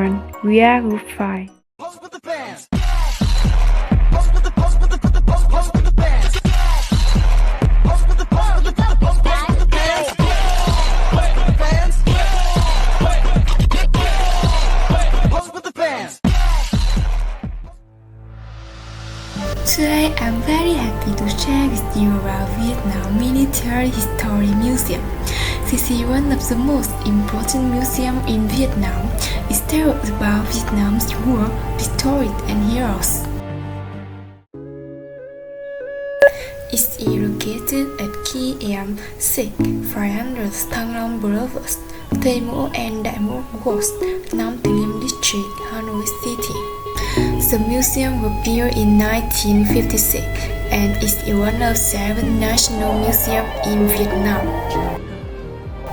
everyone, we are Group 5. Today I'm very happy to share with you about Vietnam Military History Museum. This is one of the most important museums in Vietnam. It tells about Vietnam's war, victories and heroes. It's located at KM6 500 Thăng Long Boulevard, Tây Mỗ and Đại Mỗ West, Nam Từ Liêm District, Hanoi City. The museum was built in 1956 and is one of 7 national museums in Vietnam.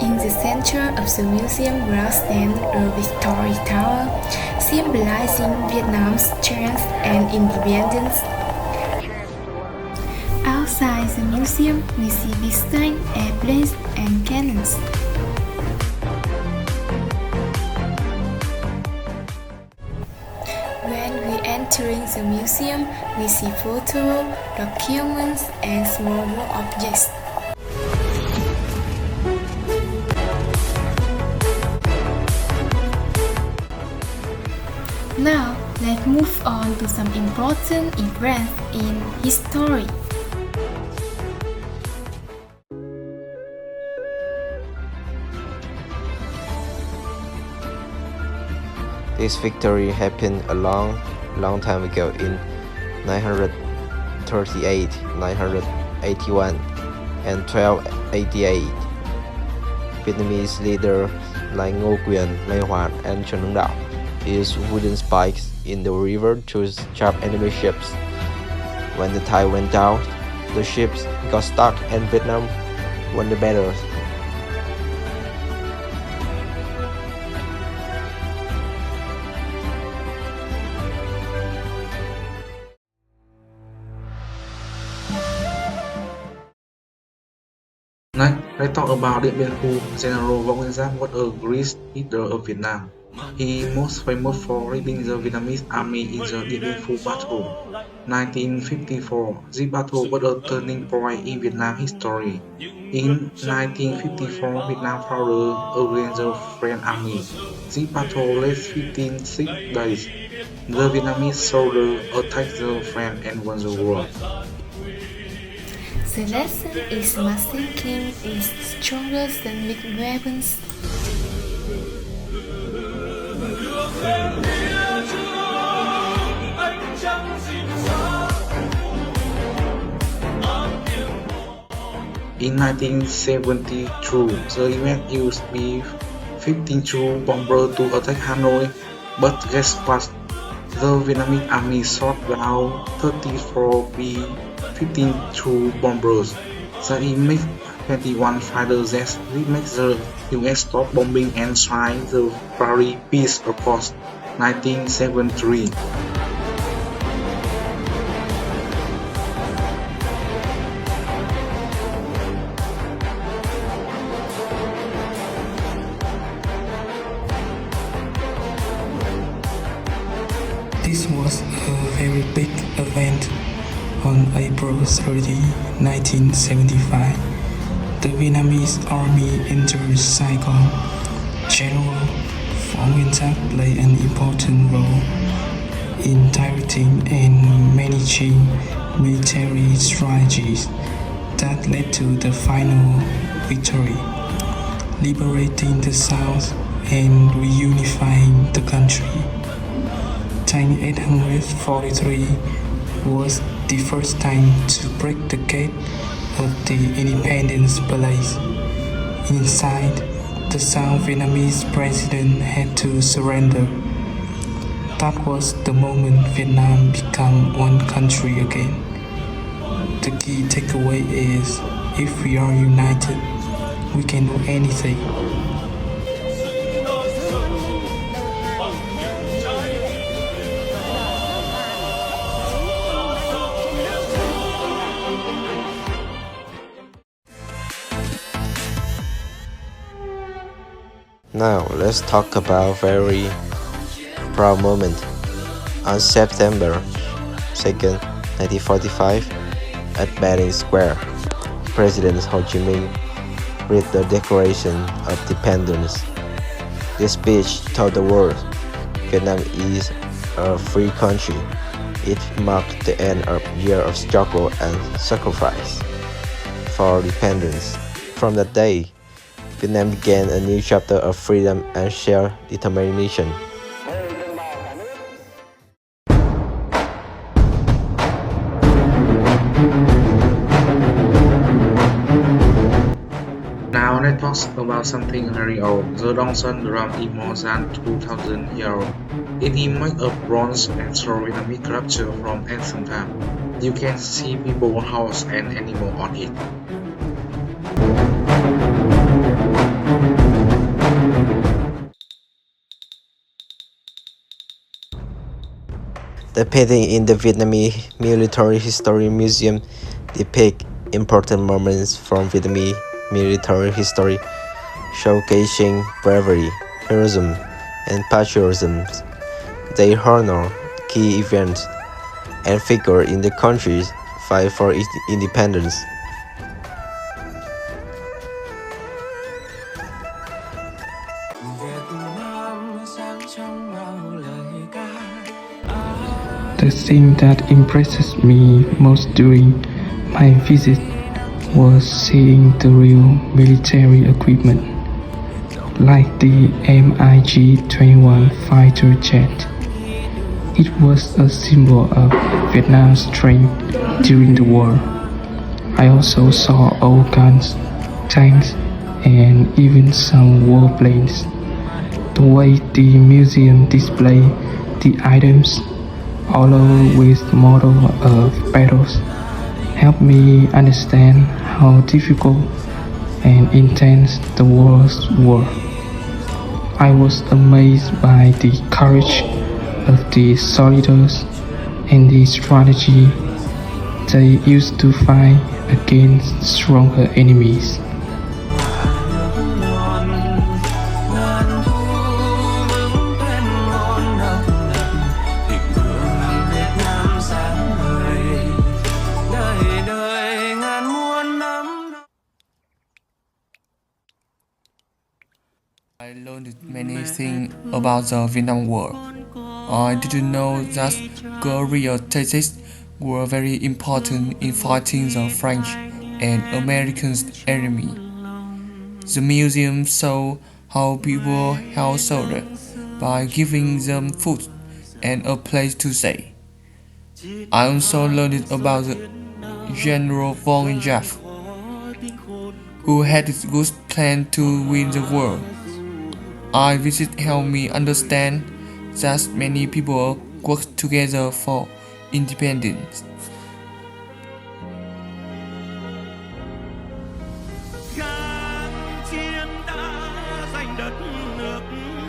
In the center of the museum stands a Victory Tower, symbolizing Vietnam's strength and independence. Outside the museum, we see distinct airplanes and cannons. When we entering the museum, we see photos, documents, and small objects. Now, let's move on to some important events in history. This victory happened a long time ago in 938, 981, and 1288. Vietnamese leaders like Ngô Quyền, Lê Hoàn, and Trần Hưng Đạo used wooden spikes in the river to trap enemy ships. When the tide went out, the ships got stuck and Vietnam won the battle. Next, let's talk about Điện Biên Phủ. General Võ Nguyên Giáp was a great leader of Vietnam. He is most famous for leading the Vietnamese army in the Điện Biên Phủ battle. 1954, this battle was a turning point in Vietnam history. In 1954, Vietnam fought against the French army. This battle lasted 56 days. The Vietnamese soldiers attacked the French and won the war. The lesson is machine gun is stronger than big weapons. In 1972, the event used B-52 bomber to attack Hanoi, but guess what? The Vietnamese army shot down 34 B-52 bombers. The MiG-21 fighter jets made the US stop bombing and signed the Paris Peace Accord 1973. This was a very big event. On April 30, 1975, the Vietnamese army entered Saigon. General Võ Nguyên Giáp played an important role in directing and managing military strategies that led to the final victory, liberating the South and reunifying the country. Tank 843 was the first time to break the gate of the Independence Palace. Inside, the South Vietnamese president had to surrender. That was the moment Vietnam became one country again. The key takeaway is, if we are united, we can do anything. Now let's talk about very proud moment. On September 2nd, 1945, at Banning Square, President Ho Chi Minh read the Declaration of Independence. This speech told the world Vietnam is a free country. It marked the end of a year of struggle and sacrifice for independence. From that day, Vietnam began a new chapter of freedom and shared determination. Now let's talk about something very old. The Dongson drum is more than 2000 years old. It is made of bronze and through Vietnamese sculpture from ancient time. You can see people, house and animal on it. The painting in the Vietnamese Military History Museum depict important moments from Vietnamese military history, showcasing bravery, heroism, and patriotism. They honor key events and figures in the country's fight for its independence. The thing that impresses me most during my visit was seeing the real military equipment, like the MiG-21 fighter jet. It was a symbol of Vietnam's strength during the war. I also saw old guns, tanks, and even some warplanes. The way the museum displayed the items, all over with models of battles, helped me understand how difficult and intense the wars were. I was amazed by the courage of the soldiers and the strategy they used to fight against stronger enemies. I learned many things about the Vietnam War. I didn't know that guerrilla tactics were very important in fighting the French and American enemy. The museum showed how people helped soldiers by giving them food and a place to stay. I also learned about the General von Jaff, who had a good plan to win the war. I visit helped me understand that many people work together for independence. Kháng chiến đã giành đất nước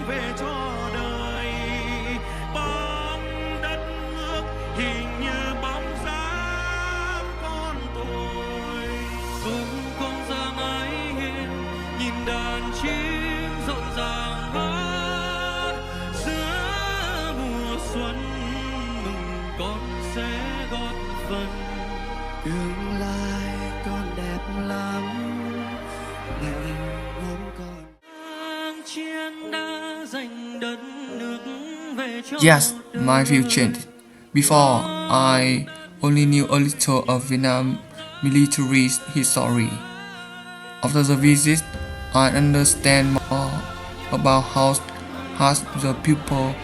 về cho đời, bom đất nước hình như bóng dáng con tôi. Súng không giờ mãi hiên, nhìn đàn chim rộn ràng hát giữa mùa xuân, mừng con sẽ góp phần. Tương lai con đẹp lắm. Yes, my view changed. Before, I only knew a little of Vietnam military history. After the visit, I understand more about how hard the people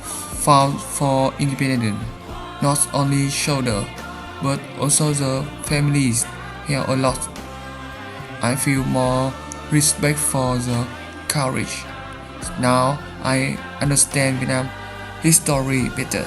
fought for independence. Not only soldiers, but also the families helped a lot. I feel more respect for the courage. Now I understand Vietnam history better.